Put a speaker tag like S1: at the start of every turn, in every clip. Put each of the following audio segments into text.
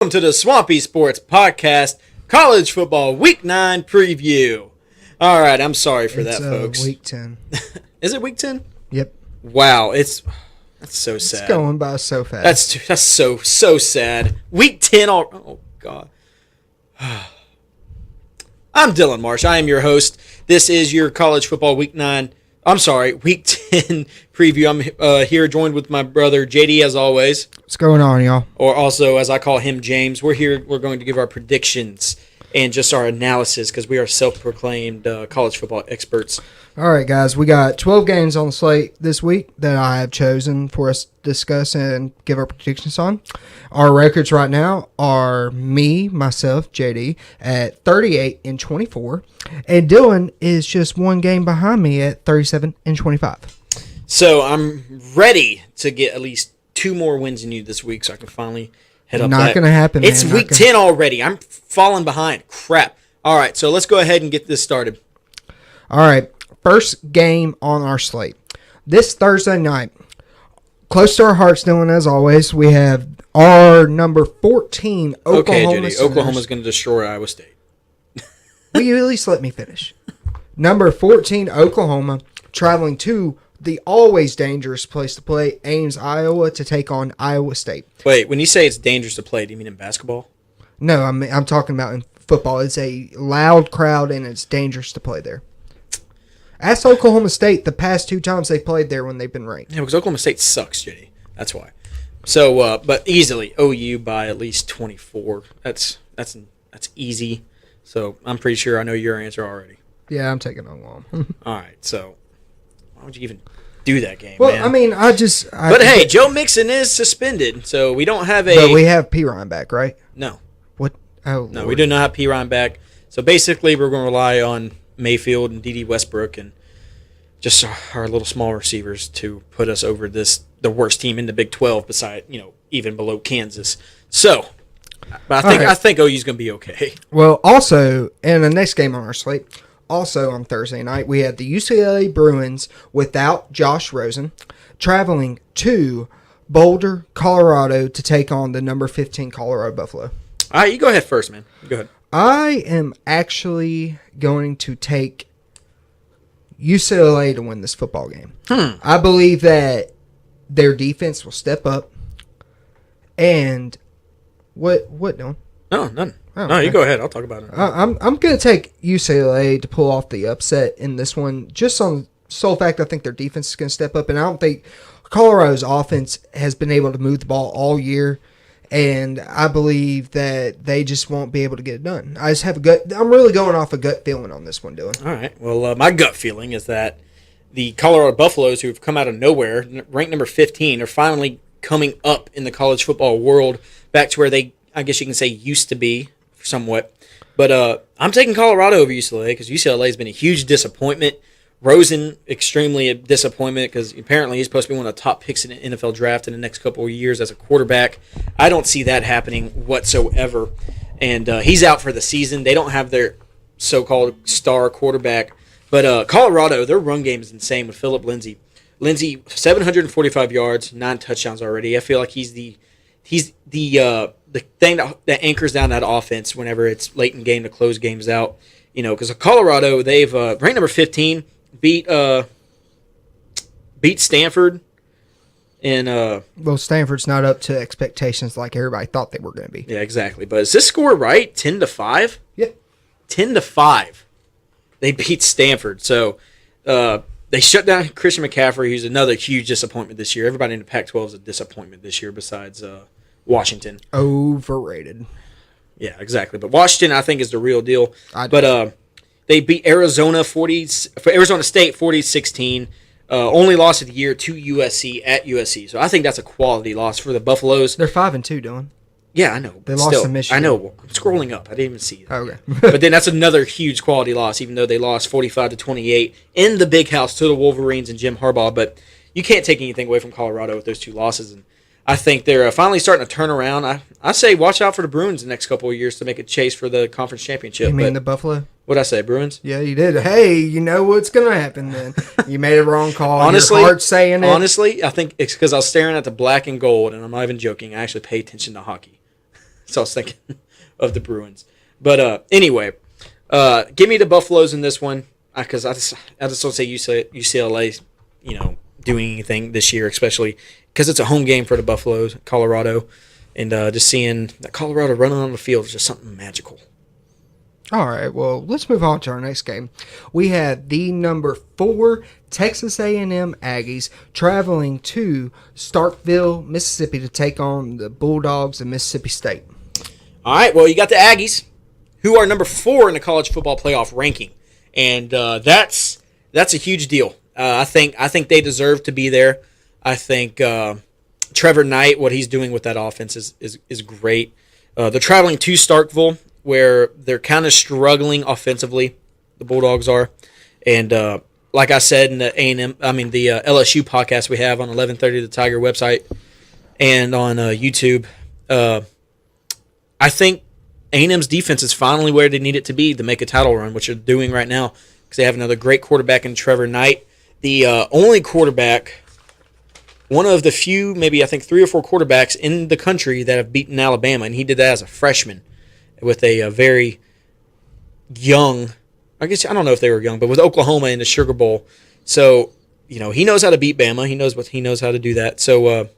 S1: Welcome to the Swampy Sports Podcast, College Football Week 9 Preview. All right, I'm sorry for that, folks.
S2: Week 10.
S1: Is it Week 10?
S2: Yep.
S1: Wow, that's so sad.
S2: It's going by so fast.
S1: That's so sad. Week 10 oh God. I'm Dylan Marsh. I am your host. This is your College Football Week 10 preview. I'm here joined with my brother JD as always.
S2: What's going on, y'all?
S1: Or also, as I call him, James. We're here. We're going to give our predictions and just our analysis because we are self-proclaimed college football experts.
S2: All right, guys. We got 12 games on the slate this week that I have chosen for us to discuss and give our predictions on. Our records right now are myself, JD, at 38-24, and Dylan is just one game behind me at 37-25.
S1: So I'm ready to get at least 2 more wins than you this week, so I can finally head up.
S2: Not going to happen.
S1: It's week 10 already. I'm falling behind. Crap. All right, so let's go ahead and get this started.
S2: All right. First game on our slate. This Thursday night, close to our hearts, Dylan, as always, we have our number 14 Oklahoma.
S1: Okay, JD, Oklahoma's going to destroy Iowa State.
S2: Will you at least let me finish? Number 14 Oklahoma traveling to the always dangerous place to play, Ames, Iowa, to take on Iowa State.
S1: Wait, when you say it's dangerous to play, do you mean in basketball?
S2: No, I'm talking about in football. It's a loud crowd, and it's dangerous to play there. Ask Oklahoma State the past 2 times they played there when they've been ranked.
S1: Yeah, because Oklahoma State sucks, JD. That's why. So, but easily OU by at least 24. That's easy. So I'm pretty sure I know your answer already.
S2: Yeah, I'm taking Oklahoma.
S1: All right, so why would you even do that game?
S2: Well,
S1: man?
S2: I mean,
S1: But hey, Joe Mixon is suspended, so we don't have a.
S2: But we have P. Ryan back, right?
S1: No.
S2: What? Oh,
S1: no,
S2: Lord.
S1: we do not have P. Ryan back. So basically, we're going to rely on Mayfield and D.D. Westbrook and just our little small receivers to put us over the worst team in the Big 12, beside even below Kansas. So, but I think OU's going to be okay.
S2: Well, also in the next game on our slate, also on Thursday night, we had the UCLA Bruins without Josh Rosen traveling to Boulder, Colorado to take on the number 15 Colorado Buffalo.
S1: All right, you go ahead first, man. Go ahead.
S2: I am actually going to take UCLA to win this football game. I believe that their defense will step up. And what Dylan?
S1: No, none.
S2: Oh,
S1: no,
S2: okay.
S1: you go ahead. I'll talk about it.
S2: I'm going to take UCLA to pull off the upset in this one, just on the sole fact I think their defense is going to step up, and I don't think Colorado's offense has been able to move the ball all year. And I believe that they just won't be able to get it done. I just have I'm really going off a gut feeling on this one, Dylan.
S1: All right. Well, my gut feeling is that the Colorado Buffaloes, who've come out of nowhere, ranked number 15, are finally coming up in the college football world back to where they, I guess you can say, used to be somewhat. But I'm taking Colorado over UCLA because UCLA has been a huge disappointment. Rosen, extremely a disappointment because apparently he's supposed to be one of the top picks in the NFL draft in the next couple of years as a quarterback. I don't see that happening whatsoever. And he's out for the season. They don't have their so-called star quarterback. But Colorado, their run game is insane with Phillip Lindsay. Lindsay, 745 yards, 9 touchdowns already. I feel like he's the thing that anchors down that offense whenever it's late in game to close games out. Because Colorado, they've ranked number 15. Beat Stanford, and
S2: well, Stanford's not up to expectations like everybody thought they were going to be.
S1: Yeah, exactly. But is this score right? 10-5.
S2: Yeah,
S1: 10-5. They beat Stanford, so they shut down Christian McCaffrey, who's another huge disappointment this year. Everybody in the Pac-12 is a disappointment this year, besides Washington.
S2: Overrated.
S1: Yeah, exactly. But Washington, I think, is the real deal. They beat Arizona State 40-16. Only loss of the year to USC at USC. So I think that's a quality loss for the Buffaloes.
S2: They're 5-2, Dylan.
S1: Yeah, I know.
S2: They lost to Michigan.
S1: I know. I'm scrolling up. I didn't even see it.
S2: Okay.
S1: But then that's another huge quality loss, even though they lost 45-28 in the Big House to the Wolverines and Jim Harbaugh. But you can't take anything away from Colorado with those 2 losses. And I think they're finally starting to turn around. I say watch out for the Bruins the next couple of years to make a chase for the conference championship.
S2: You mean the Buffalo?
S1: What did I say, Bruins?
S2: Yeah, you did. Hey, you know what's going to happen then. You made a wrong call.
S1: Honestly,
S2: your heart's saying it.
S1: Honestly, I think it's because I was staring at the black and gold, and I'm not even joking. I actually pay attention to hockey. So I was thinking of the Bruins. But anyway, give me the Buffaloes in this one because I just don't say UCLA, doing anything this year, especially because it's a home game for the Buffaloes, Colorado, and just seeing that Colorado running on the field is just something magical.
S2: All right, well, let's move on to our next game. We have the number 4 Texas A&M Aggies traveling to Starkville, Mississippi to take on the Bulldogs of Mississippi State.
S1: All right, well, you got the Aggies, who are number 4 in the college football playoff ranking, and that's a huge deal. I think they deserve to be there. I think Trevor Knight, what he's doing with that offense is great. They're traveling to Starkville, where they're kind of struggling offensively. The Bulldogs are, and like I said in the the LSU podcast we have on 1130 the Tiger website and on YouTube, I think A&M's defense is finally where they need it to be to make a title run, which they're doing right now because they have another great quarterback in Trevor Knight, the only quarterback. One of the few, maybe I think 3 or 4 quarterbacks in the country that have beaten Alabama, and he did that as a freshman with a very young, I guess I don't know if they were young, but with Oklahoma in the Sugar Bowl. So, he knows how to beat Bama. He knows how to do that. So,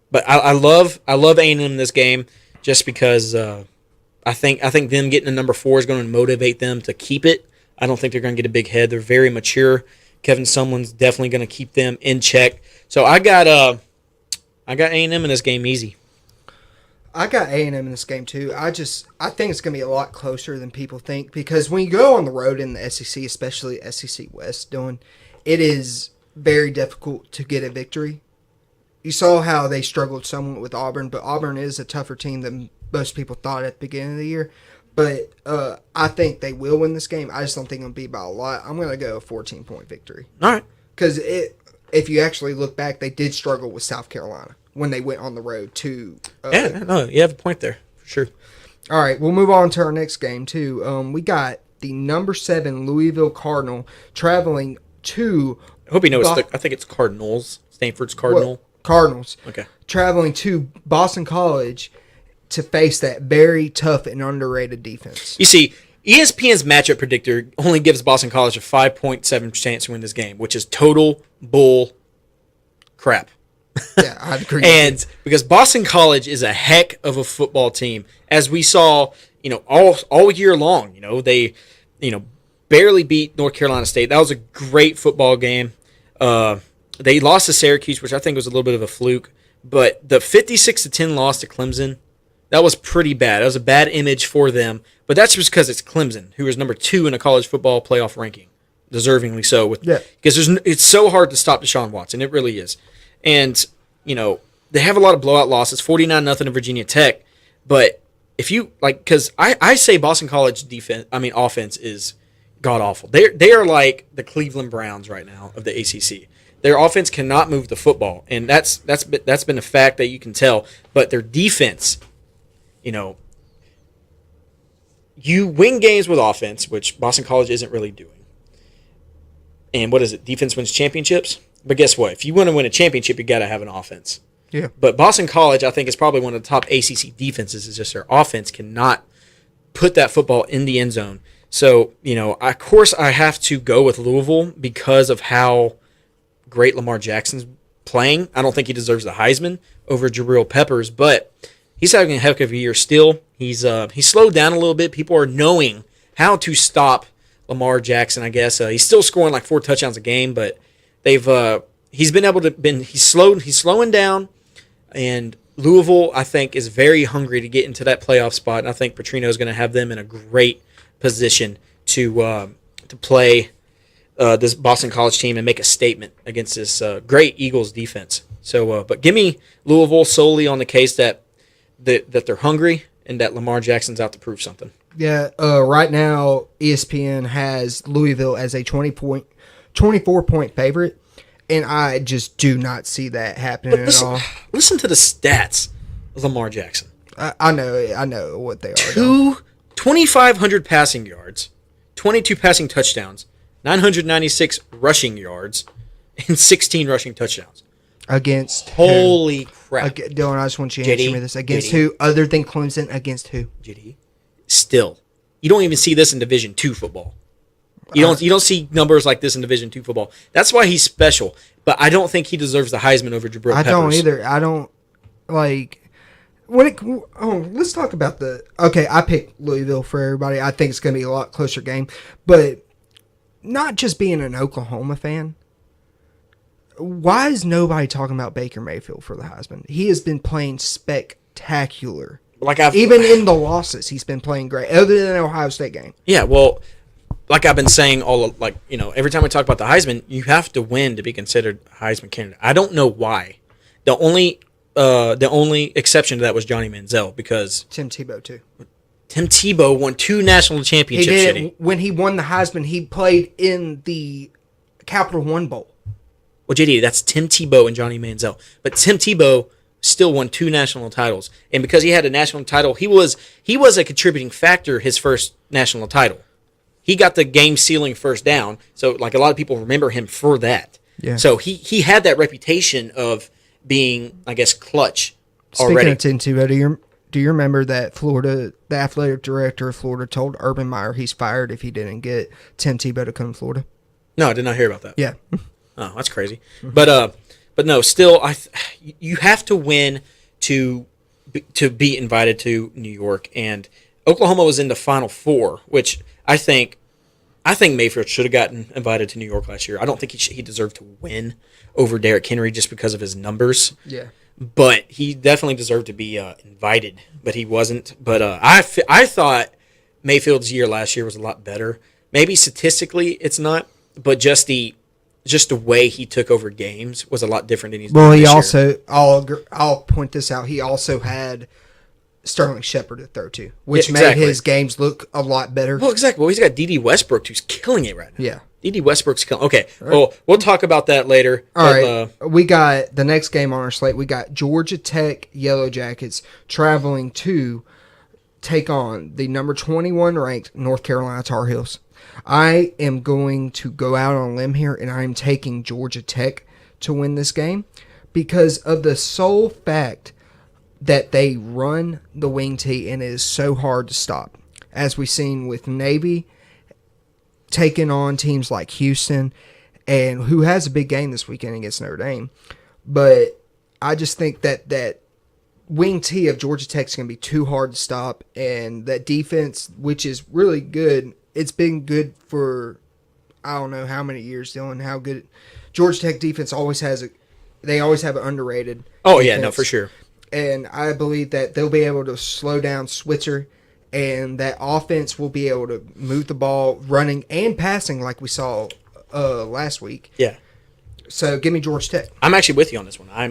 S1: but I love A&M in this game just because I think them getting the number 4 is going to motivate them to keep it. I don't think they're going to get a big head. They're very mature. Kevin Sumlin's definitely going to keep them in check. So I got A&M in this game easy.
S2: I got A&M in this game too. I think it's going to be a lot closer than people think because when you go on the road in the SEC, especially SEC West, it is very difficult to get a victory. You saw how they struggled somewhat with Auburn, but Auburn is a tougher team than most people thought at the beginning of the year. But I think they will win this game. I just don't think it'll be by a lot. I'm going to go a 14-point victory.
S1: All right.
S2: Because if you actually look back, they did struggle with South Carolina when they went on the road to...
S1: you have a point there, for sure.
S2: All right, we'll move on to our next game, too. We got the number 7 Louisville Cardinal traveling to...
S1: I hope you know I think it's Cardinals. Stanford's Cardinal.
S2: Well, Cardinals.
S1: Okay.
S2: Traveling to Boston College to face that very tough and underrated defense.
S1: You see, ESPN's matchup predictor only gives Boston College a 5.7% chance to win this game, which is total bull crap.
S2: Yeah, I'd agree.
S1: And because Boston College is a heck of a football team, as we saw, all year long. They, barely beat North Carolina State. That was a great football game. They lost to Syracuse, which I think was a little bit of a fluke. But the 56-10 loss to Clemson, that was pretty bad. That was a bad image for them. But that's just because it's Clemson, who is number 2 in a college football playoff ranking, deservingly so. Because it's so hard to stop Deshaun Watson. It really is. And, they have a lot of blowout losses, 49-0 in Virginia Tech. But if you, because I say Boston College offense is god-awful. They are like the Cleveland Browns right now of the ACC. Their offense cannot move the football, and that's been a fact that you can tell. But their defense, you win games with offense, which Boston College isn't really doing. And what is it? Defense wins championships? But guess what? If you want to win a championship, you got to have an offense.
S2: Yeah.
S1: But Boston College, I think, is probably one of the top ACC defenses. It's just their offense cannot put that football in the end zone. So, of course, I have to go with Louisville because of how great Lamar Jackson's playing. I don't think he deserves the Heisman over Jabril Peppers, but he's having a heck of a year still. He's slowed down a little bit. People are knowing how to stop Lamar Jackson, I guess. He's still scoring like 4 touchdowns a game, but he's been able to he's slowing down, and Louisville, I think, is very hungry to get into that playoff spot, and I think Petrino is going to have them in a great position to play this Boston College team and make a statement against this great Eagles defense. So, but give me Louisville solely on the case that they're hungry and that Lamar Jackson's out to prove something.
S2: Yeah, right now ESPN has Louisville as a 24-point favorite, and I just do not see that happening at all.
S1: Listen to the stats of Lamar Jackson.
S2: I know what they are.
S1: 2,500 passing yards, 22 passing touchdowns, 996 rushing yards, and 16 rushing touchdowns.
S2: Against
S1: Holy crap. crap.
S2: Dylan, I just want you to answer
S1: JD,
S2: me this. Against
S1: JD.
S2: who? Other than Clemson, against who?
S1: JD. Still, you don't even see this in Division II football. You don't see numbers like this in Division II football. That's why he's special. But I don't think he deserves the Heisman over Jabril Peppers.
S2: I don't either. I don't like when it. Oh, let's talk about the. Okay, I picked Louisville for everybody. I think it's going to be a lot closer game, but not just being an Oklahoma fan. Why is nobody talking about Baker Mayfield for the Heisman? He has been playing spectacular. Even in the losses, he's been playing great. Other than the Ohio State game.
S1: Yeah, well, like I've been saying every time we talk about the Heisman, you have to win to be considered a Heisman candidate. I don't know why. The only exception to that was Johnny Manziel because
S2: Tim Tebow too.
S1: Tim Tebow won 2 national championships.
S2: He did it. When he won the Heisman, he played in the Capital One Bowl.
S1: Well, JD, that's Tim Tebow and Johnny Manziel. But Tim Tebow still won 2 national titles, and because he had a national title, he was a contributing factor. His first national title, he got the game-sealing first down. So, like a lot of people remember him for that.
S2: Yeah.
S1: So he had that reputation of being, I guess, clutch already.
S2: Speaking of Tim Tebow, do you remember that the athletic director of Florida told Urban Meyer he's fired if he didn't get Tim Tebow to come to Florida?
S1: No, I did not hear about that.
S2: Yeah.
S1: Oh, that's crazy. But no, still, you have to win to be invited to New York, and Oklahoma was in the Final Four, which I think Mayfield should have gotten invited to New York last year. I don't think he deserved to win over Derrick Henry just because of his numbers.
S2: Yeah.
S1: But he definitely deserved to be invited, but he wasn't. But I thought Mayfield's year last year was a lot better. Maybe statistically it's not, but just the way he took over games was a lot different than he's doing this year.
S2: Well, I'll point this out. He also had Sterling Shepard to throw to, which made his games look a lot better.
S1: Well, exactly. Well, he's got D.D. Westbrook, who's killing it right now.
S2: Yeah.
S1: D.D. Westbrook's killing. Okay. Right. Well, we'll talk about that later.
S2: All right. We got the next game on our slate. We got Georgia Tech Yellow Jackets traveling to take on the number 21 ranked North Carolina Tar Heels. I am going to go out on a limb here, and I am taking Georgia Tech to win this game because of the sole fact that they run the wing tee, and it is so hard to stop. As we've seen with Navy taking on teams like Houston, and who has a big game this weekend against Notre Dame. But I just think that wing tee of Georgia Tech is going to be too hard to stop, and that defense, which is really good, it's been good for I don't know how many years, Dylan. How good Georgia Tech defense always has they always have an underrated.
S1: Oh
S2: defense.
S1: Yeah, no, for sure.
S2: And I believe that they'll be able to slow down Switzer, and that offense will be able to move the ball, running and passing like we saw last week.
S1: Yeah.
S2: So give me Georgia Tech.
S1: I'm actually with you on this one. I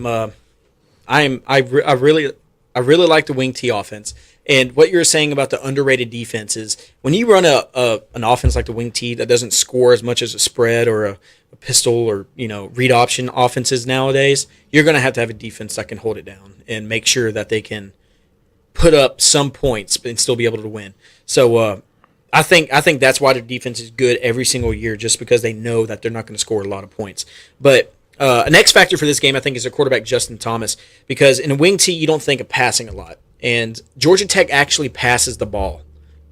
S1: really like the wing tee offense. And what you're saying about the underrated defense is when you run an offense like the wing tee that doesn't score as much as a spread or a pistol or read option offenses nowadays, you're going to have a defense that can hold it down and make sure that they can put up some points and still be able to win. So I think that's why the defense is good every single year, just because they know that they're not going to score a lot of points. But an X factor for this game, I think, is their quarterback Justin Thomas, because in a wing tee you don't think of passing a lot. And Georgia Tech actually passes the ball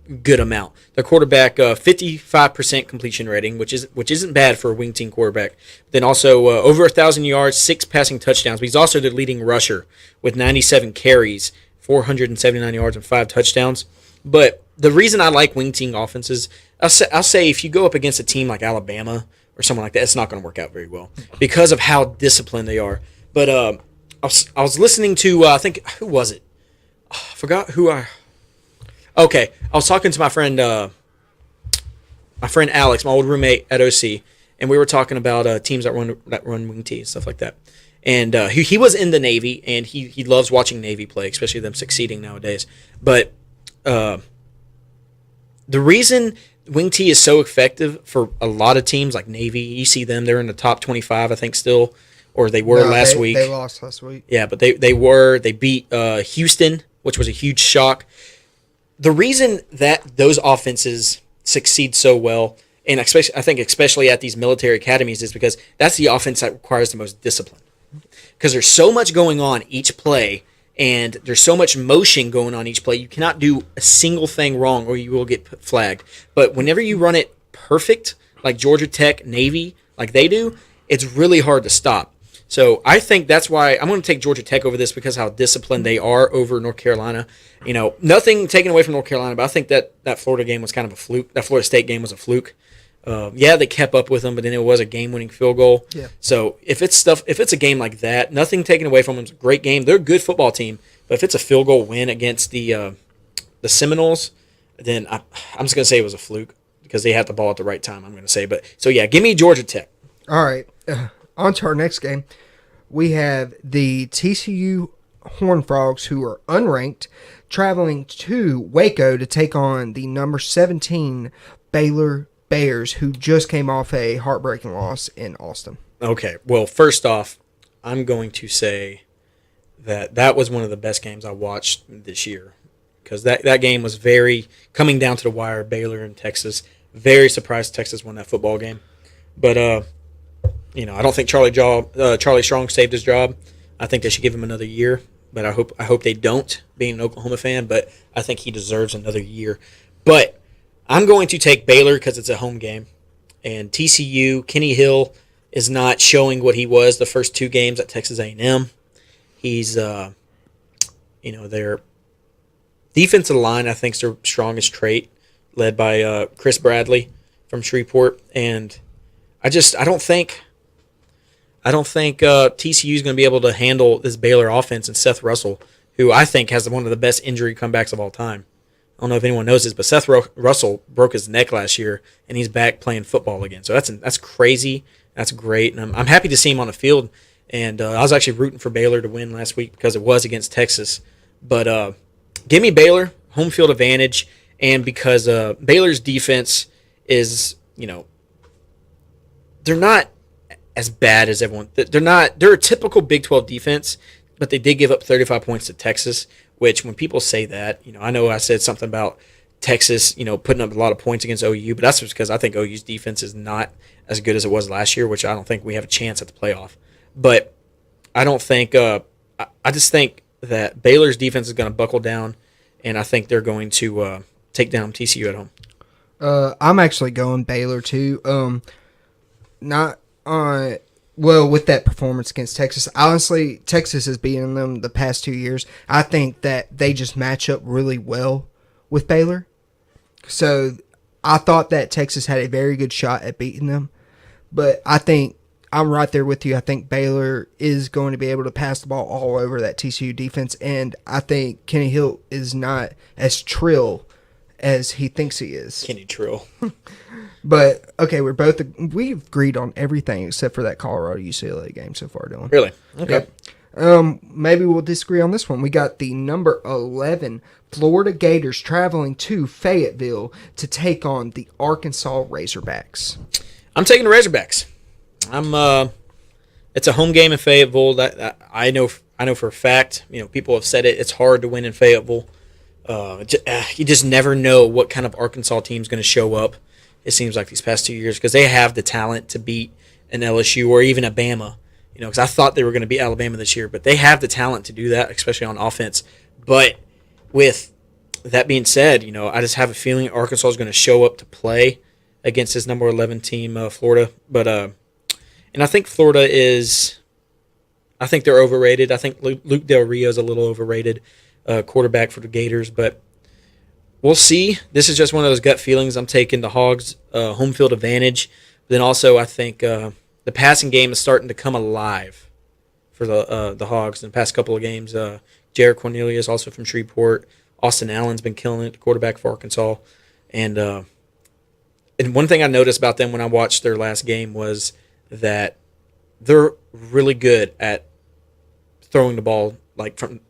S1: a good amount. Their quarterback, 55% completion rating, which isn't bad for a wing team quarterback. Then also over 1,000 yards, 6 passing touchdowns. But he's also the leading rusher with 97 carries, 479 yards, and 5 touchdowns. But the reason I like wing team offenses, I'll say if you go up against a team like Alabama or someone like that, it's not going to work out very well because of how disciplined they are. But I was listening to, I think, who was it? I forgot who Okay, I was talking to my friend Alex, my old roommate at OC, and we were talking about teams that run wing tee and stuff like that. And he was in the Navy, and he loves watching Navy play, especially them succeeding nowadays. But the reason wing tee is so effective for a lot of teams like Navy, you see them, they're in the top 25, I think, still, or they were last week.
S2: They lost last week. Yeah,
S1: but they beat Houston, which was a huge shock. The reason that those offenses succeed so well, and especially at these military academies, is because that's the offense that requires the most discipline. because there's so much going on each play, and there's so much motion going on each play. You cannot do a single thing wrong, or you will get flagged. But whenever you run it perfect, like Georgia Tech, Navy, like they do, it's really hard to stop. So I think that's why I'm going to take Georgia Tech over this, because how disciplined they are over North Carolina. Nothing taken away from North Carolina, but I think that Florida game was kind of a fluke. That Florida State game was a fluke. They kept up with them, but then it was a game-winning field goal.
S2: Yeah.
S1: So if it's a game like that, nothing taken away from them. It's a great game. They're a good football team, but if it's a field goal win against the Seminoles, then I'm just going to say it was a fluke because they had the ball at the right time. I'm going to say, give me Georgia Tech.
S2: All right. On to our next game. We have the TCU Horned Frogs, who are unranked, traveling to Waco to take on the number 17 Baylor Bears, who just came off a heartbreaking loss in Austin.
S1: Okay. Well, first off, I'm going to say that was one of the best games I watched this year, because that game was very coming down to the wire. Baylor and Texas. Very surprised Texas won that football game. But I don't think Charlie Strong saved his job. I think they should give him another year, but I hope they don't, being an Oklahoma fan, but I think he deserves another year. But I'm going to take Baylor because it's a home game. And TCU, Kenny Hill is not showing what he was the first two games at Texas A&M. He's, their defensive line, I think, is their strongest trait, led by Chris Bradley from Shreveport. And I don't think TCU is going to be able to handle this Baylor offense and Seth Russell, who I think has one of the best injury comebacks of all time. I don't know if anyone knows this, but Seth Russell broke his neck last year, and he's back playing football again. So that's crazy. That's great, and I'm happy to see him on the field. And I was actually rooting for Baylor to win last week because it was against Texas. But give me Baylor, home field advantage, and because Baylor's defense is, they're not as bad as everyone. They're a typical Big 12 defense, but they did give up 35 points to Texas, which when people say that, I know I said something about Texas, putting up a lot of points against OU, but that's just because I think OU's defense is not as good as it was last year, which I don't think we have a chance at the playoff. But I don't think I just think that Baylor's defense is going to buckle down, and I think they're going to take down TCU at home.
S2: I'm actually going Baylor too. Not on. Well, with that performance against Texas, honestly, Texas has beaten them the past 2 years. I think that they just match up really well with Baylor. So I thought that Texas had a very good shot at beating them. But I think I'm right there with you. I think Baylor is going to be able to pass the ball all over that TCU defense. And I think Kenny Hill is not as trill as he thinks he is.
S1: Kenny Trill.
S2: But, okay, we've agreed on everything except for that Colorado UCLA game so far, Dylan.
S1: Really? Okay.
S2: Yep. Maybe we'll disagree on this one. We got the number 11 Florida Gators traveling to Fayetteville to take on the Arkansas Razorbacks.
S1: I'm taking the Razorbacks. It's a home game in Fayetteville. That I know for a fact. People have said it. It's hard to win in Fayetteville. You just never know what kind of Arkansas team's going to show up. It seems like these past 2 years, because they have the talent to beat an LSU or even a Bama. Because I thought they were going to beat Alabama this year, but they have the talent to do that, especially on offense. But with that being said, I just have a feeling Arkansas is going to show up to play against this number 11 team, Florida. But and I think Florida I think they're overrated. I think Luke Del Rio is a little overrated quarterback for the Gators, but we'll see. This is just one of those gut feelings. I'm taking the Hogs home field advantage. But then also I think the passing game is starting to come alive for the Hogs in the past couple of games. Jared Cornelius, also from Shreveport. Austin Allen's been killing it, the quarterback for Arkansas. And one thing I noticed about them when I watched their last game was that they're really good at throwing the ball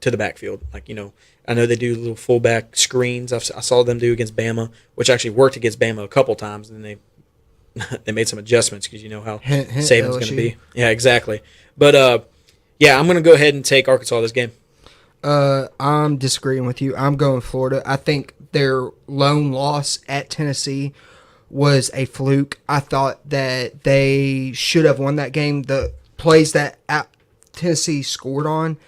S1: to the backfield. I know they do little fullback screens. I saw them do against Bama, which actually worked against Bama a couple times, and they made some adjustments because you know how Saban's going to be. Yeah, exactly. But I'm going to go ahead and take Arkansas this game.
S2: I'm disagreeing with you. I'm going Florida. I think their lone loss at Tennessee was a fluke. I thought that they should have won that game. The plays that Tennessee scored on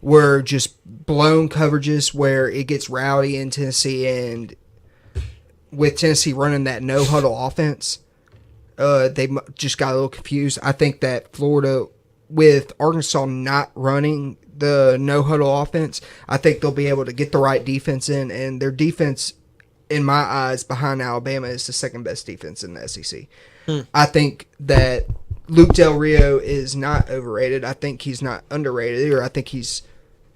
S2: were just blown coverages where it gets rowdy in Tennessee, and with Tennessee running that no huddle offense, they just got a little confused. I think that Florida, with Arkansas not running the no huddle offense, I think they'll be able to get the right defense in, and their defense, in my eyes, behind Alabama, is the second best defense in the SEC. I think that Luke Del Rio is not overrated. I think he's not underrated either. I think he's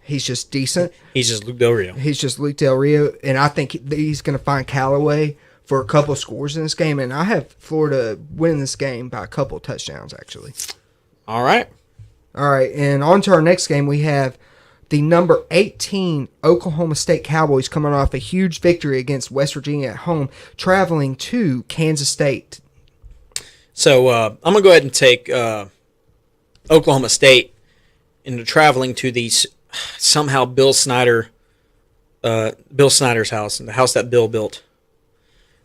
S2: just decent.
S1: He's just Luke Del Rio.
S2: He's just Luke Del Rio, and I think he's going to find Callaway for a couple scores in this game, and I have Florida winning this game by a couple touchdowns, actually.
S1: All right,
S2: and on to our next game. We have the number 18 Oklahoma State Cowboys coming off a huge victory against West Virginia at home, traveling to Kansas State.
S1: So I'm going to go ahead and take Oklahoma State into traveling to the somehow Bill Snyder's house, and the house that Bill built.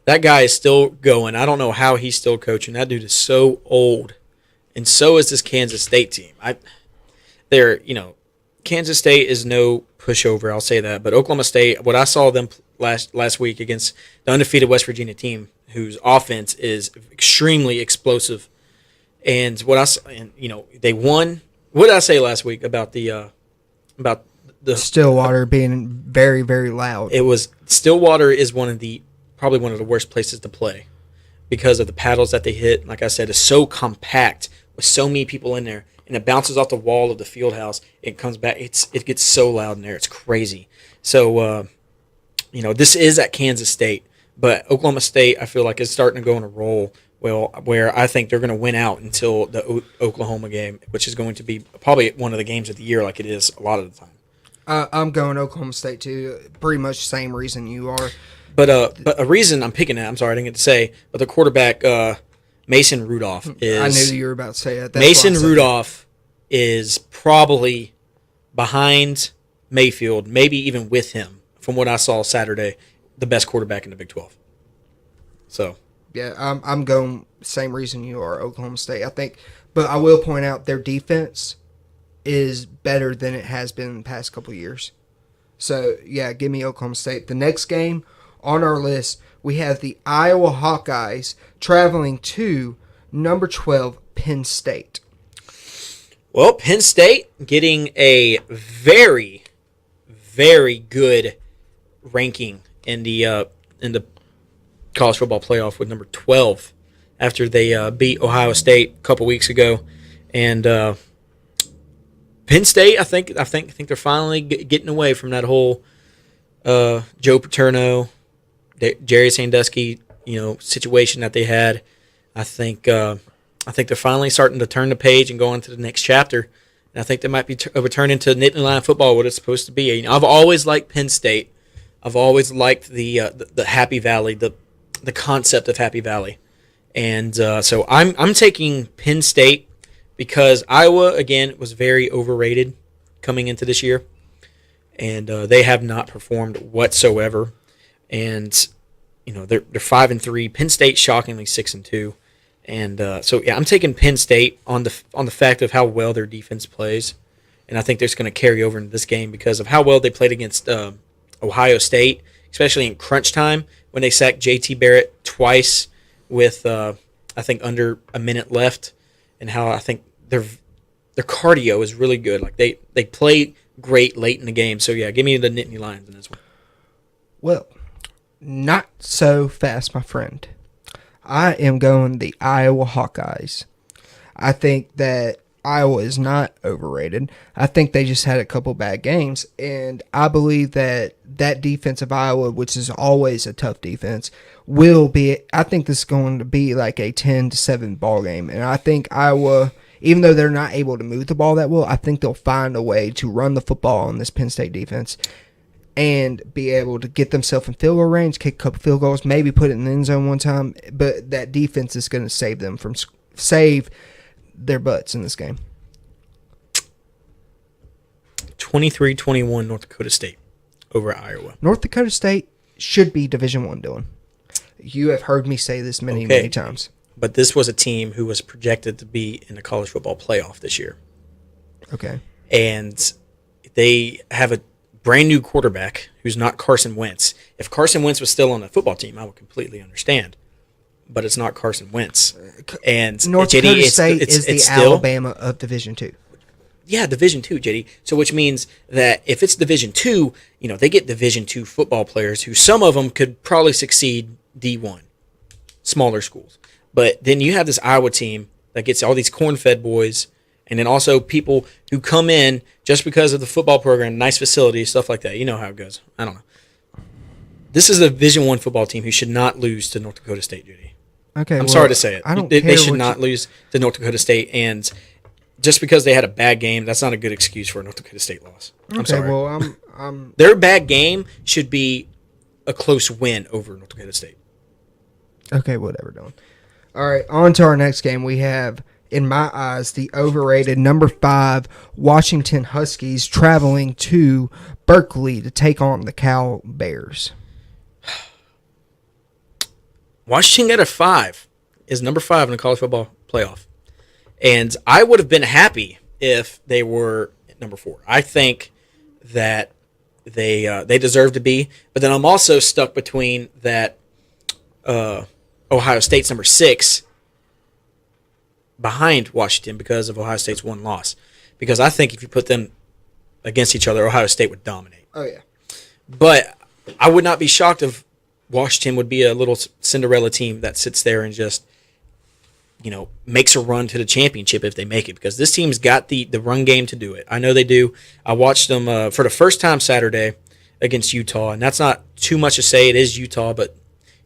S1: That guy is still going. I don't know how he's still coaching. That dude is so old, and so is this Kansas State team. Kansas State is no pushover. I'll say that. But Oklahoma State, what I saw them last week against the undefeated West Virginia team, whose offense is extremely explosive, and they won. What did I say last week about the
S2: Stillwater being very, very loud?
S1: It was Stillwater is probably one of the worst places to play because of the paddles that they hit. Like I said, it's so compact with so many people in there, and it bounces off the wall of the field house. It comes back. It gets so loud in there. It's crazy. So, this is at Kansas State, but Oklahoma State, I feel like, is starting to go on a roll. Well, where I think they're going to win out until the Oklahoma game, which is going to be probably one of the games of the year, like it is a lot of the time.
S2: I'm going Oklahoma State too. Pretty much the same reason you are.
S1: But a reason I'm picking that, I'm sorry, I didn't get to say, but the quarterback, Mason Rudolph is.
S2: I knew you were about to say that.
S1: Mason Rudolph is probably behind Mayfield, maybe even with him, from what I saw Saturday, the best quarterback in the Big 12. So.
S2: Yeah, I'm going same reason you are, Oklahoma State. I think, but I will point out their defense is better than it has been in the past couple of years. So, yeah, give me Oklahoma State. The next game on our list, we have the Iowa Hawkeyes traveling to number 12, Penn State.
S1: Well, Penn State getting a very, very good ranking in the college football playoff with number 12 after they beat Ohio State a couple weeks ago, and Penn State, I think they're finally getting away from that whole Joe Paterno, Jerry Sandusky, situation that they had. I think they're finally starting to turn the page and go on to the next chapter, and I think they might be returning to Nittany Lion football, what it's supposed to be. I've always liked Penn State. I've always liked the Happy Valley, the concept of Happy Valley, and so I'm taking Penn State because Iowa again was very overrated coming into this year, and they have not performed whatsoever, and they're 5-3. Penn State shockingly 6-2, and so yeah, I'm taking Penn State on the fact of how well their defense plays, and I think that's going to carry over into this game because of how well they played against Ohio State, especially in crunch time when they sacked J.T. Barrett twice with, I think, under a minute left, and how I think their cardio is really good. Like they play great late in the game. So, yeah, give me the Nittany Lions in this one.
S2: Well, not so fast, my friend. I am going the Iowa Hawkeyes. I think that Iowa is not overrated. I think they just had a couple bad games, and I believe that defense of Iowa, which is always a tough defense, will be. I think this is going to be like a 10-7 ball game, and I think Iowa, even though they're not able to move the ball that well, I think they'll find a way to run the football on this Penn State defense and be able to get themselves in field goal range, kick a couple field goals, maybe put it in the end zone one time. But that defense is going to save their butts in this game.
S1: 23-21 North Dakota State over Iowa.
S2: North Dakota State should be Division I, Dylan. You have heard me say this many times.
S1: But this was a team who was projected to be in the college football playoff this year.
S2: Okay.
S1: And they have a brand new quarterback who's not Carson Wentz. If Carson Wentz was still on the football team, I would completely understand. But it's not Carson Wentz. And
S2: North
S1: JD,
S2: Dakota State is the
S1: still,
S2: Alabama of Division II.
S1: Yeah, Division II, JD. So which means that if it's Division II, they get Division II football players who some of them could probably succeed D1, smaller schools. But then you have this Iowa team that gets all these corn-fed boys, and then also people who come in just because of the football program, nice facilities, stuff like that. You know how it goes. I don't know. This is a Division I football team who should not lose to North Dakota State, JD.
S2: Okay,
S1: I'm sorry to say it.
S2: I don't
S1: They
S2: care
S1: should not lose to North Dakota State, and just because they had a bad game, that's not a good excuse for a North Dakota State loss. I'm sorry.
S2: Well, I'm
S1: Their bad game should be a close win over North Dakota State.
S2: okay. Whatever, Dylan. All right, on to our next game. We have, in my eyes, the overrated number 5 Washington Huskies traveling to Berkeley to take on the Cal Bears.
S1: Washington at a 5 is number 5 in the college football playoff. And I would have been happy if they were at number 4. I think that they deserve to be. But then I'm also stuck between that Ohio State's number 6 behind Washington because of Ohio State's one loss. Because I think if you put them against each other, Ohio State would dominate.
S2: Oh, yeah.
S1: But I would not be shocked if Washington would be a little Cinderella team that sits there and just, makes a run to the championship if they make it. Because this team's got the run game to do it. I know they do. I watched them for the first time Saturday against Utah. And that's not too much to say. It is Utah, but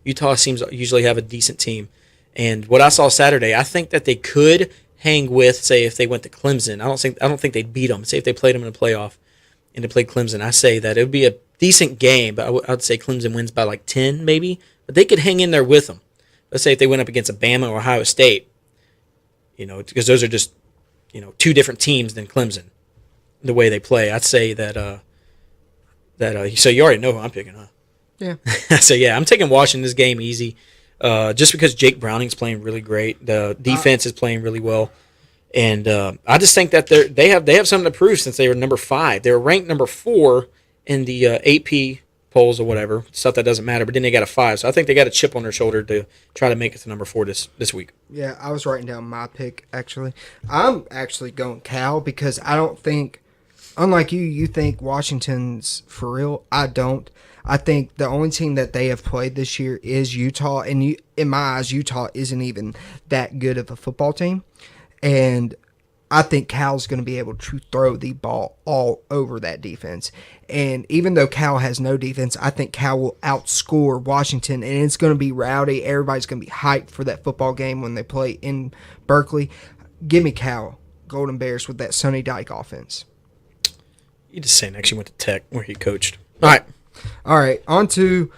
S1: Utah seems to usually have a decent team. And what I saw Saturday, I think that they could hang with, say, if they went to Clemson. I don't think they'd beat them. Say if they played them in a playoff and they played Clemson, I say that it would be a decent game, but I'd say Clemson wins by like 10 maybe. But they could hang in there with them. Let's say if they went up against a Bama or Ohio State, because those are just, two different teams than Clemson, the way they play. I'd say that, so you already know who I'm picking, huh?
S2: Yeah.
S1: So, yeah, I'm taking Washington this game easy. Just because Jake Browning's playing really great, the defense is playing really well, and I just think that they have something to prove since they were number 5. They were ranked number 4 in the AP polls or whatever stuff that doesn't matter, but then they got a 5, so I think they got a chip on their shoulder to try to make it to number 4 this week.
S2: Yeah, I was writing down my pick actually. I'm actually going Cal because I don't think, unlike you think Washington's for real. I don't. I think the only team that they have played this year is Utah, and in my eyes, Utah isn't even that good of a football team. And I think Cal's going to be able to throw the ball all over that defense. And even though Cal has no defense, I think Cal will outscore Washington, and it's going to be rowdy. Everybody's going to be hyped for that football game when they play in Berkeley. Give me Cal, Golden Bears, with that Sonny Dike offense.
S1: You just saying actually went to Tech where he coached. All
S2: right, on to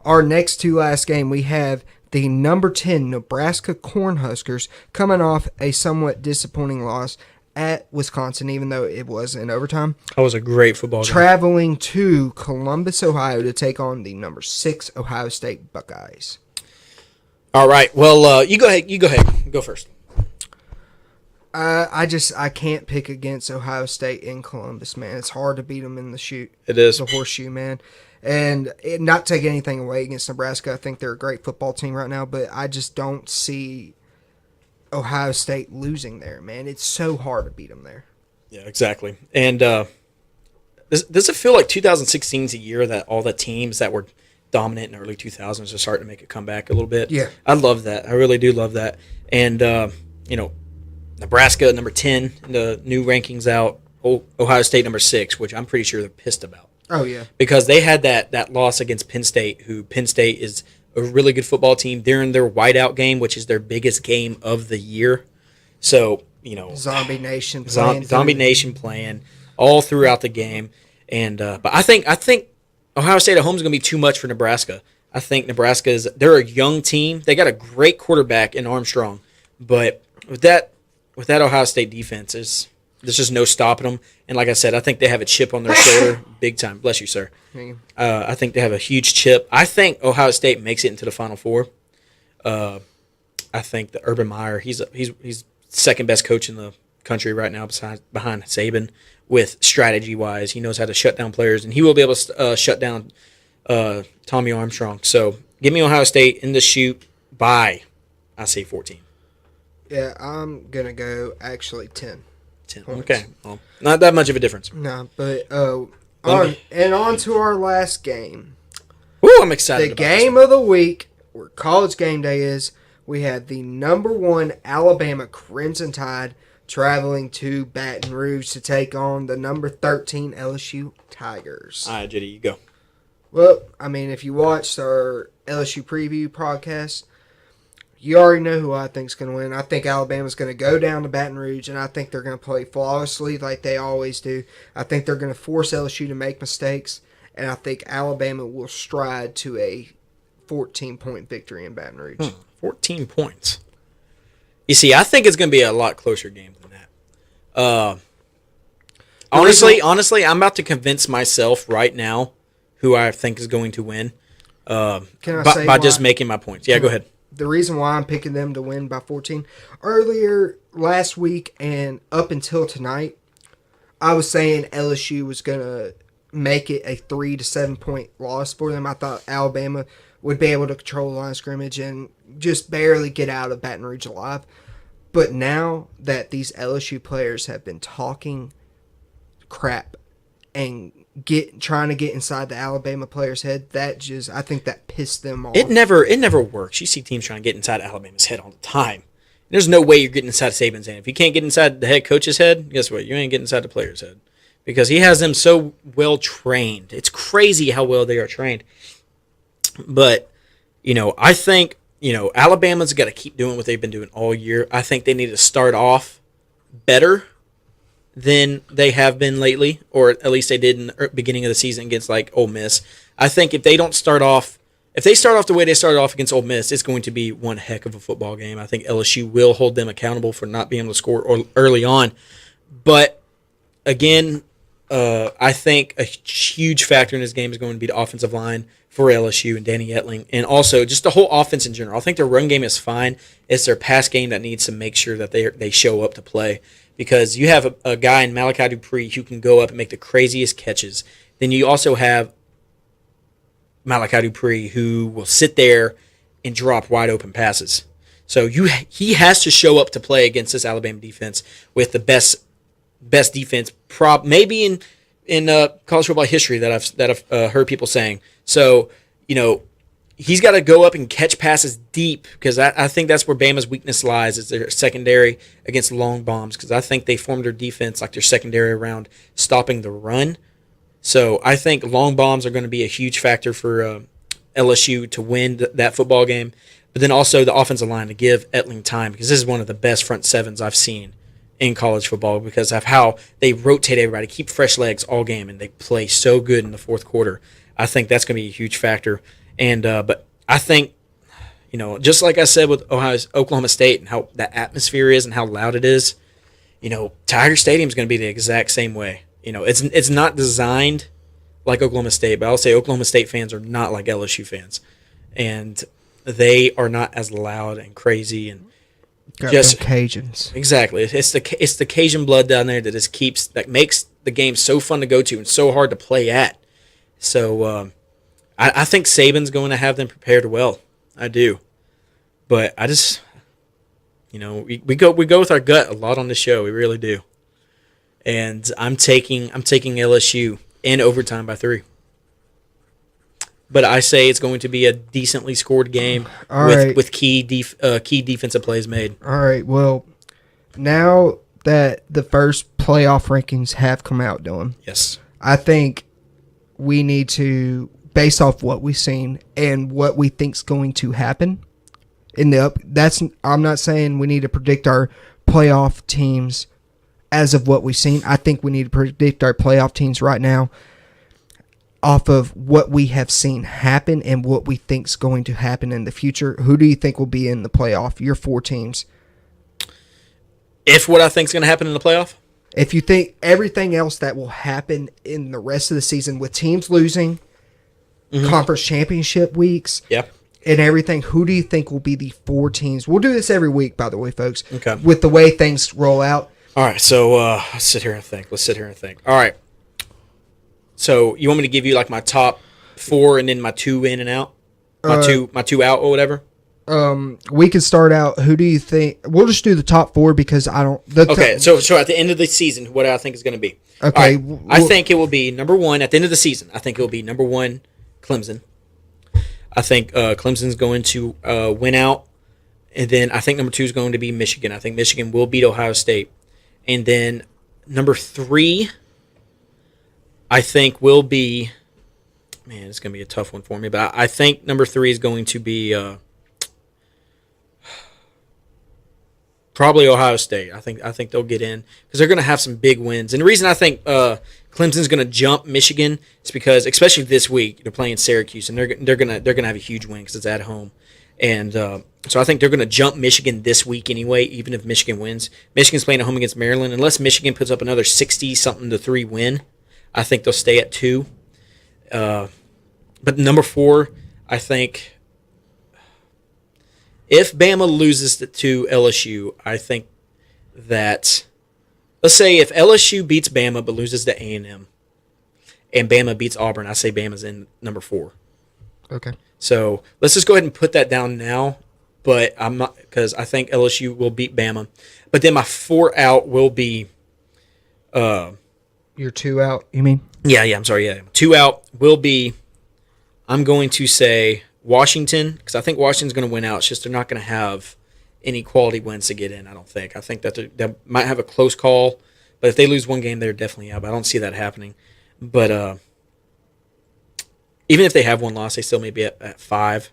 S2: our next to last game. We have the number 10 Nebraska Cornhuskers coming off a somewhat disappointing loss at Wisconsin, even though it was in overtime.
S1: That was a great football game.
S2: Traveling to Columbus, Ohio to take on the number 6 Ohio State Buckeyes.
S1: All right, well, you go ahead. Go first.
S2: I can't pick against Ohio State in Columbus, man. It's hard to beat them in the shoot.
S1: It is.
S2: The horseshoe, man. And not take anything away against Nebraska. I think they're a great football team right now, but I just don't see Ohio State losing there, man. It's so hard to beat them there.
S1: Yeah, exactly. And does it feel like 2016 is a year that all the teams that were dominant in the early 2000s are starting to make a comeback a little bit?
S2: Yeah.
S1: I love that. I really do love that. And, Nebraska, number 10 in the new rankings out. Ohio State, number 6, which I'm pretty sure they're pissed about.
S2: Oh, yeah.
S1: Because they had that loss against Penn State, who Penn State is a really good football team during their whiteout game, which is their biggest game of the year. So,
S2: Zombie Nation
S1: playing all throughout the game. And but I think Ohio State at home is going to be too much for Nebraska. I think they're a young team. They got a great quarterback in Armstrong, but with that Ohio State defense, there's just no stopping them. And like I said, I think they have a chip on their shoulder big time. Bless you, sir. I think they have a huge chip. I think Ohio State makes it into the Final Four. I think that Urban Meyer, he's second best coach in the country right now behind Saban with strategy-wise. He knows how to shut down players, and he will be able to shut down Tommy Armstrong. So give me Ohio State in the shoot by, I say 14.
S2: Yeah, I'm going to go actually 10.
S1: 10. Okay. Well, not that much of a difference.
S2: No, but on to our last game.
S1: Ooh, I'm excited
S2: the
S1: about
S2: game of the week, where College Game Day is. We have the number 1 Alabama Crimson Tide traveling to Baton Rouge to take on the number 13 LSU Tigers.
S1: All right, JD, you go.
S2: Well, I mean, if you watched our LSU preview podcast, you already know who I think is going to win. I think Alabama's going to go down to Baton Rouge, and I think they're going to play flawlessly like they always do. I think they're going to force LSU to make mistakes, and I think Alabama will stride to a 14-point victory in Baton Rouge.
S1: 14 points. You see, I think it's going to be a lot closer game than that. Honestly, I'm about to convince myself right now who I think is going to win by just making my points. Yeah, go ahead.
S2: The reason why I'm picking them to win by 14, earlier last week and up until tonight, I was saying LSU was going to make it a 3 to 7 point loss for them. I thought Alabama would be able to control the line of scrimmage and just barely get out of Baton Rouge alive. But now that these LSU players have been talking crap and trying to get inside the Alabama player's head, I think that pissed them off.
S1: It never works. You see teams trying to get inside Alabama's head all the time. There's no way you're getting inside Saban's head. If you can't get inside the head coach's head, guess what? You ain't getting inside the player's head. Because he has them so well trained. It's crazy how well they are trained. But, I think, Alabama's got to keep doing what they've been doing all year. I think they need to start off better than they have been lately, or at least they did in the beginning of the season against, Ole Miss. I think if they start off the way they started off against Ole Miss, it's going to be one heck of a football game. I think LSU will hold them accountable for not being able to score early on. But, again, I think a huge factor in this game is going to be the offensive line for LSU and Danny Etling, and also just the whole offense in general. I think their run game is fine. It's their pass game that needs to make sure that they show up to play, because you have a guy in Malachi Dupree who can go up and make the craziest catches. Then you also have Malachi Dupree who will sit there and drop wide open passes. So he has to show up to play against this Alabama defense with the best defense maybe in college football history that I've heard people saying. So, he's got to go up and catch passes deep, because I think that's where Bama's weakness lies, is their secondary against long bombs, because I think they formed their defense like their secondary around stopping the run. So I think long bombs are going to be a huge factor for LSU to win that football game. But then also the offensive line to give Etling time, because this is one of the best front sevens I've seen in college football, because of how they rotate everybody, keep fresh legs all game, and they play so good in the fourth quarter. I think that's going to be a huge factor. And but I think, just like I said with Oklahoma State and how that atmosphere is and how loud it is, Tiger Stadium is going to be the exact same way. It's not designed like Oklahoma State, but I'll say Oklahoma State fans are not like LSU fans, and they are not as loud and crazy and just
S2: Cajuns.
S1: Exactly. It's the Cajun blood down there that makes the game so fun to go to and so hard to play at. So I think Saban's going to have them prepared well. I do, but I just we go with our gut a lot on the show. We really do, and I'm taking LSU in overtime by 3. But I say it's going to be a decently scored game with key defensive plays made.
S2: All right. Well, now that the first playoff rankings have come out, Dylan.
S1: Yes.
S2: I think we need to, based off what we've seen and what we think's going to happen I'm not saying we need to predict our playoff teams as of what we've seen. I think we need to predict our playoff teams right now off of what we have seen happen and what we think's going to happen in the future. Who do you think will be in the playoff? Your 4 teams.
S1: If what I think is going to happen in the playoff?
S2: If you think everything else that will happen in the rest of the season with teams losing, conference championship weeks, and everything, who do you think will be the 4 teams? We'll do this every week, by the way, folks.
S1: Okay.
S2: With the way things roll out,
S1: All right, so let's sit here and think. All right, so you want me to give you like my top four and then my two in and out, my two out or whatever?
S2: We can start out. Who do you think? We'll just do the top four because I don't.
S1: Okay, so at the end of the season, what I think is going to be.
S2: Okay,
S1: right, I think it will be number one at the end of the season. I think it will be number one, Clemson. I think Clemson's going to win out, and then I think number two is going to be Michigan. I think Michigan will beat Ohio State, and then number three, I think will be. Man, it's going to be a tough one for me, but I think number three is going to be. Probably Ohio State. I think they'll get in because they're going to have some big wins. And the reason I think Clemson's going to jump Michigan is because, especially this week, they're playing Syracuse, and they're gonna have a huge win because it's at home. And so I think they're going to jump Michigan this week anyway, even if Michigan wins. Michigan's playing at home against Maryland. Unless Michigan puts up another 60-something to 3 win, I think they'll stay at 2. But number 4, I think. If Bama loses to LSU, I think that, let's say if LSU beats Bama but loses to A&M, and Bama beats Auburn, I say Bama's in number 4.
S2: Okay.
S1: So let's just go ahead and put that down now, but I'm not, because I think LSU will beat Bama. But then my 4 out will be.
S2: Your 2 out, you mean?
S1: Yeah, I'm sorry, yeah. 2 out will be, I'm going to say Washington, because I think Washington's going to win out. It's just they're not going to have any quality wins to get in, I don't think. I think that they might have a close call, but if they lose one game, they're definitely out. But I don't see that happening. But even if they have one loss, they still may be at 5.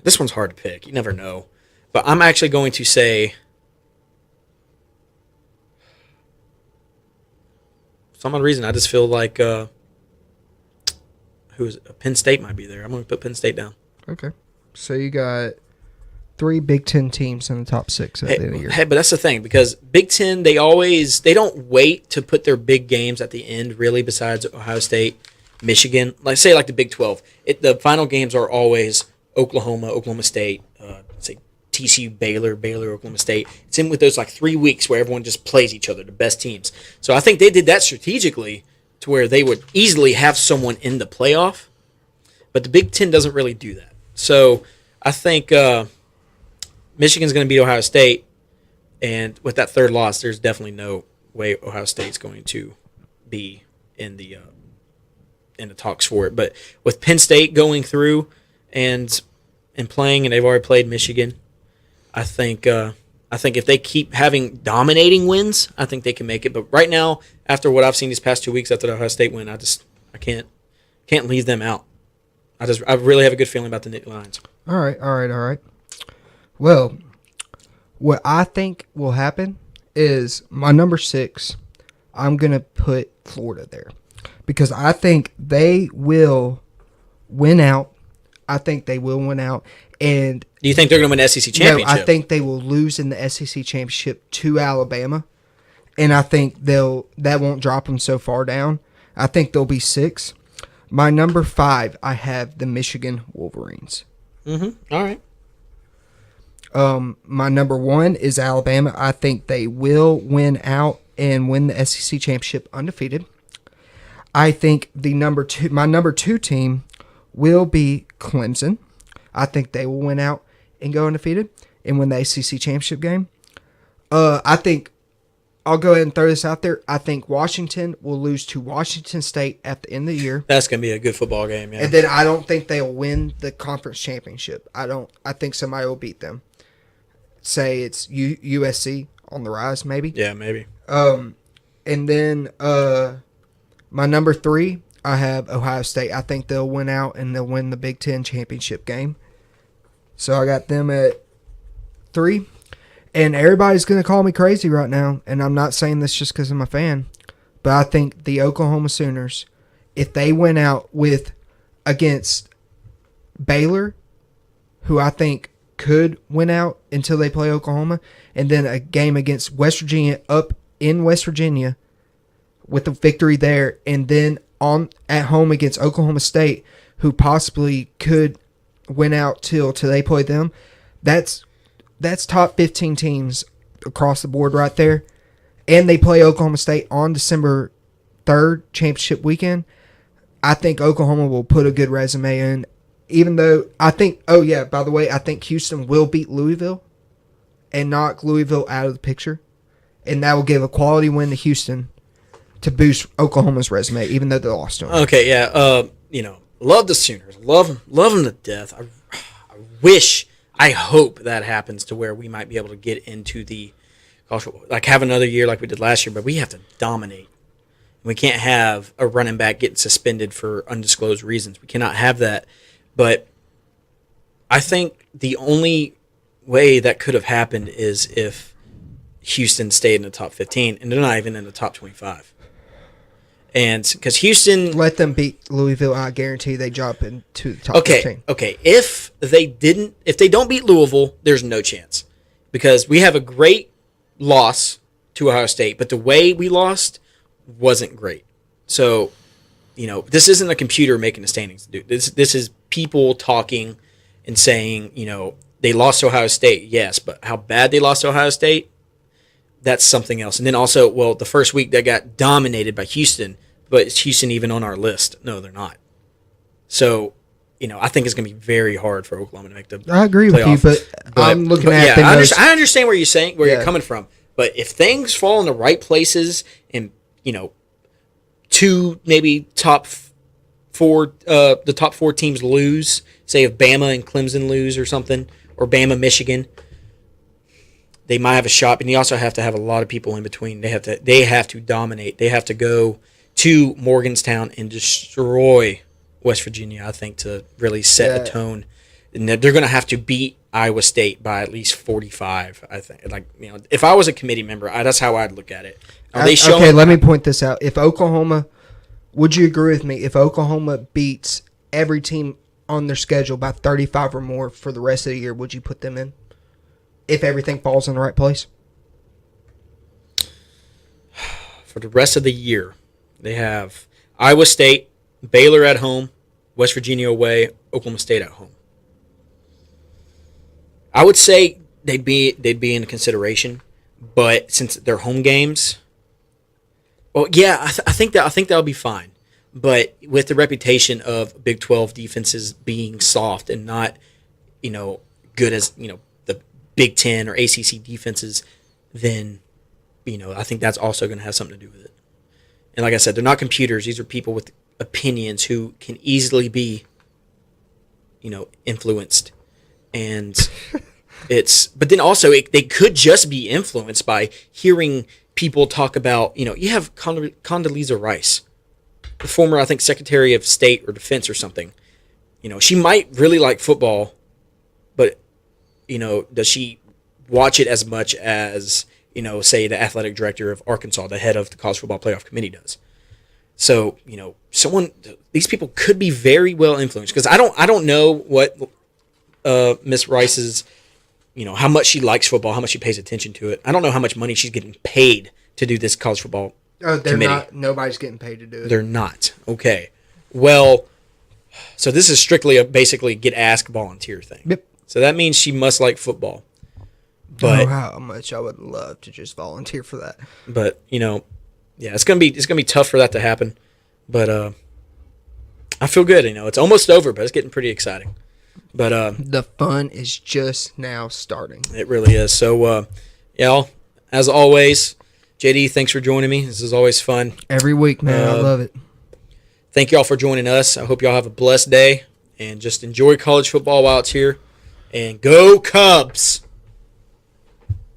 S1: This one's hard to pick. You never know. But I'm actually going to say, for some odd reason, I just feel like Penn State might be there. I'm going to put Penn State down.
S2: Okay. So you got 3 Big Ten teams in the top 6 at the end of the year.
S1: Hey, but that's the thing, because Big Ten, they don't wait to put their big games at the end, really, besides Ohio State, Michigan. Like the Big 12. The final games are always Oklahoma, Oklahoma State, say TCU, Baylor, Oklahoma State. It's in with those 3 weeks where everyone just plays each other, the best teams. So I think they did that strategically to where they would easily have someone in the playoff. But the Big Ten doesn't really do that. So I think Michigan's going to beat Ohio State. And with that 3rd loss, there's definitely no way Ohio State's going to be in the talks for it. But with Penn State going through and playing, and they've already played Michigan, I think if they keep having dominating wins, I think they can make it. But right now, after what I've seen these past 2 weeks after the Ohio State win, I can't leave them out. I really have a good feeling about the Nittany Lions.
S2: All right. Well, what I think will happen is my number 6, I'm going to put Florida there. Because I think they will win out. And
S1: do you think they're going to win the SEC championship?
S2: No, I think they will lose in the SEC championship to Alabama, and I think that won't drop them so far down. I think they'll be 6. My number 5, I have the Michigan Wolverines.
S1: Mm-hmm. All right.
S2: My number 1 is Alabama. I think they will win out and win the SEC championship undefeated. I think my number 2 team will be Clemson. I think they will win out and go undefeated and win the ACC championship game. I think I'll go ahead and throw this out there. I think Washington will lose to Washington State at the end of the year.
S1: That's going to be a good football game, yeah.
S2: And then I don't think they'll win the conference championship. I think somebody will beat them. Say it's USC on the rise, maybe.
S1: Yeah, maybe.
S2: And then my number 3, I have Ohio State. I think they'll win out and they'll win the Big Ten championship game. So I got them at 3. And everybody's going to call me crazy right now. And I'm not saying this just because I'm a fan. But I think the Oklahoma Sooners, if they win out against Baylor, who I think could win out until they play Oklahoma, and then a game against West Virginia up in West Virginia with a victory there, and then at home against Oklahoma State, who possibly could win out till they play them, that's top 15 teams across the board right there. And they play Oklahoma State on December 3rd, championship weekend. I think Oklahoma will put a good resume in, even though I think, oh yeah, by the way, I think Houston will beat Louisville and knock Louisville out of the picture. And that will give a quality win to Houston to boost Oklahoma's resume, even though they lost to them.
S1: Okay, yeah. Love the Sooners. Love them to death. I hope that happens to where we might be able to get into the college football, like have another year like we did last year, but we have to dominate. We can't have a running back getting suspended for undisclosed reasons. We cannot have that. But I think the only way that could have happened is if Houston stayed in the top 15, and they're not even in the top 25. And because Houston...
S2: Let them beat Louisville, I guarantee they jump into the top 15.
S1: Okay. If they don't beat Louisville, there's no chance. Because we have a great loss to Ohio State, but the way we lost wasn't great. So, this isn't a computer making the standings, dude. This is people talking and saying, they lost to Ohio State, yes, but how bad they lost to Ohio State, that's something else. And then also, the first week they got dominated by Houston, but is Houston even on our list? No, they're not. So, I think it's going to be very hard for Oklahoma to make the
S2: I agree
S1: playoff.
S2: with you, but I'm looking at
S1: I understand where you're coming from. But if things fall in the right places and, two maybe top four, the top four teams lose, say if Bama and Clemson lose or something, or Bama, Michigan, they might have a shot. And you also have to have a lot of people in between. They have to dominate. They have to go to Morgantown and destroy West Virginia, I think, to really set a tone. And they're going to have to beat Iowa State by at least 45, I think. If I was a committee member, that's how I'd look at it.
S2: Okay, let me point this out. If Oklahoma, would you agree with me, if Oklahoma beats every team on their schedule by 35 or more for the rest of the year, would you put them in? If everything falls in the right place?
S1: For the rest of the year, they have Iowa State, Baylor at home, West Virginia away, Oklahoma State at home. I would say they'd be in consideration, but since they're home games, I think that'll be fine. But with the reputation of Big 12 defenses being soft and not, good as the Big 10 or ACC defenses, then I think that's also going to have something to do with it. And like I said, they're not computers; these are people with opinions who can easily be, influenced. And but then also they could just be influenced by hearing people talk about, you have Condoleezza Rice, the former, I think, Secretary of State or Defense or something. She might really like football, but, does she watch it as much as, say the athletic director of Arkansas, the head of the College Football Playoff Committee does? So, these people could be very well influenced, because I don't know what Miss Rice's, how much she likes football, how much she pays attention to it. I don't know how much money she's getting paid to do this college football committee.
S2: Not. Nobody's getting paid to do it.
S1: They're not. Okay. Well, so this is strictly a basically get asked volunteer thing.
S2: Yep.
S1: So that means she must like football. But
S2: how much I would love to just volunteer for that.
S1: But it's gonna be tough for that to happen. But I feel good. It's almost over, but it's getting pretty exciting. But
S2: the fun is just now starting.
S1: It really is. So, as always, JD, thanks for joining me. This is always fun.
S2: Every week, man. I love it.
S1: Thank you all for joining us. I hope y'all have a blessed day and just enjoy college football while it's here. And go Cubs!